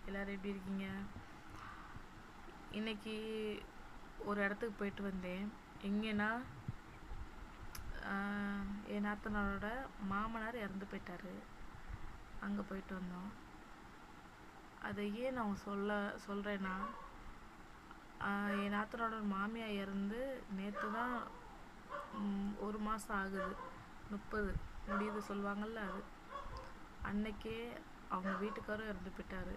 எல்லோரும் எப்படி இருக்கீங்க? இன்றைக்கி ஒரு இடத்துக்கு போயிட்டு வந்தேன். எங்கேன்னா, என் நாத்தனாரோட மாமனார் இறந்து போயிட்டார். அங்கே போயிட்டு வந்தோம். அதை ஏன் நான் சொல்கிறேன்னா, என் நாத்தனாரோட மாமியார் இறந்து நேற்று தான் 1 மாதம் ஆகுது. 30 முடியுது சொல்லுவாங்கள்ல, அது அன்னைக்கே அவங்க வீட்டுக்காரும் இறந்து போயிட்டார்.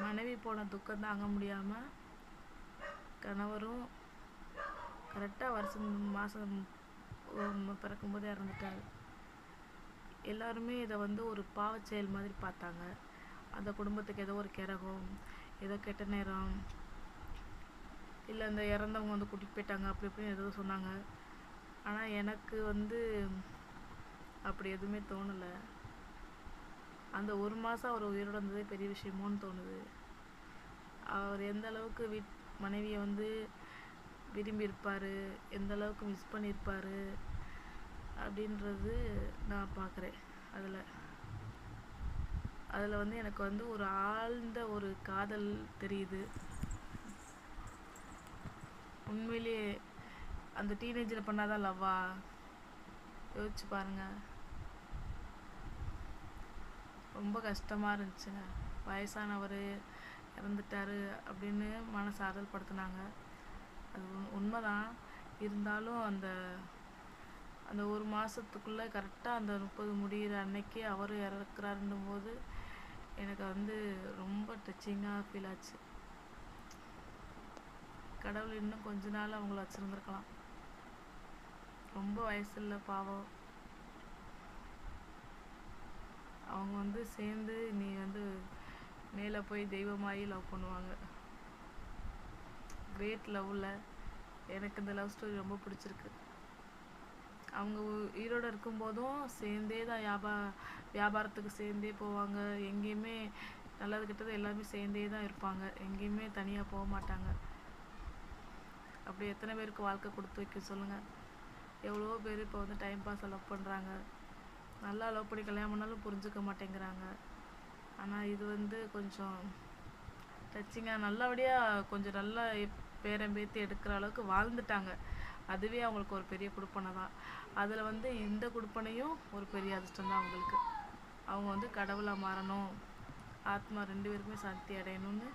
மனைவி போன துக்கம் தாங்க முடியாமல் கணவரும் கரெக்டாக மாதம் பிறக்கும்போது இறந்துட்டார். எல்லாருமே இதை ஒரு பாவச்செயல் மாதிரி பார்த்தாங்க. அந்த குடும்பத்துக்கு ஏதோ ஒரு கிரகம், ஏதோ கெட்ட நேரம், இல்லை அந்த இறந்தவங்க கூட்டிகிட்டு போயிட்டாங்க அப்படி இப்படின்னு ஏதோ சொன்னாங்க. ஆனால் எனக்கு அப்படி எதுவுமே தோணலை. அந்த 1 மாதம் அவர் உயிரோடு இருந்ததே பெரிய விஷயமோன்னு தோணுது. அவர் எந்த அளவுக்கு மனைவியை விரும்பி இருப்பார், எந்த அளவுக்கு மிஸ் பண்ணியிருப்பார் அப்படின்றது நான் பார்க்குறேன். அதில் எனக்கு ஒரு ஆழ்ந்த ஒரு காதல் தெரியுது. உண்மையிலேயே அந்த டீனேஜில் பண்ணாதான் லவ்வா? யோசிச்சு பாருங்கள். ரொம்ப கஷ்டமாக இருந்துச்சுங்க. வயசானவர் இறந்துட்டார் அப்படின்னு மனசு ஆறுதல் படுத்தினாங்க. அது உண்மைதான். இருந்தாலும் அந்த 1 மாதத்துக்குள்ளே கரெக்டாக அந்த 30 முடிகிற அன்னைக்கு அவர் இறக்குறாருன்னும் போது எனக்கு ரொம்ப டச்சிங்காக ஃபீல் ஆச்சு. கடவுள் இன்னும் கொஞ்ச நாள் அவங்கள வச்சுருந்துருக்கலாம். ரொம்ப வயசு இல்லை பாவம். அவங்க சேர்ந்து நீ மேலே போய் தெய்வமாகி லவ் பண்ணுவாங்க. கிரேட் லவ்வில் எனக்கு இந்த லவ் ஸ்டோரி ரொம்ப பிடிச்சிருக்கு. அவங்க உயிரோடு இருக்கும்போதும் சேர்ந்தே தான் வியாபாரத்துக்கு சேர்ந்தே போவாங்க. எங்கேயுமே நல்லது கெட்டது எல்லாமே சேர்ந்தே தான் இருப்பாங்க. எங்கேயுமே தனியாக போக மாட்டாங்க. அப்படி எத்தனை பேருக்கு வாழ்க்கை கொடுத்து வைக்க சொல்லுங்கள். எவ்வளோ பேர் இப்போ டைம் பாஸ் லவ் பண்ணுறாங்க. நல்லா லவ் பண்ணி கல்யாணம் பண்ணாலும் புரிஞ்சுக்க மாட்டேங்கிறாங்க. ஆனால் இது கொஞ்சம் டச்சிங்காக நல்லபடியாக கொஞ்சம் நல்லா பேரம் பேத்தி எடுக்கிற அளவுக்கு வாழ்ந்துட்டாங்க. அதுவே அவங்களுக்கு ஒரு பெரிய கொடுப்பனை தான். அதில் இந்த கொடுப்பனையும் ஒரு பெரிய அதிர்ஷ்டம் தான் அவங்களுக்கு. அவங்க கடவுளாக மாறணும், ஆத்மா 2 பேருக்குமே சாந்தி அடையணும்னு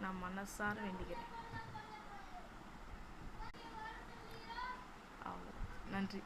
நான் மனசார வேண்டிக்கிறேன். அவ்வளோ. நன்றி.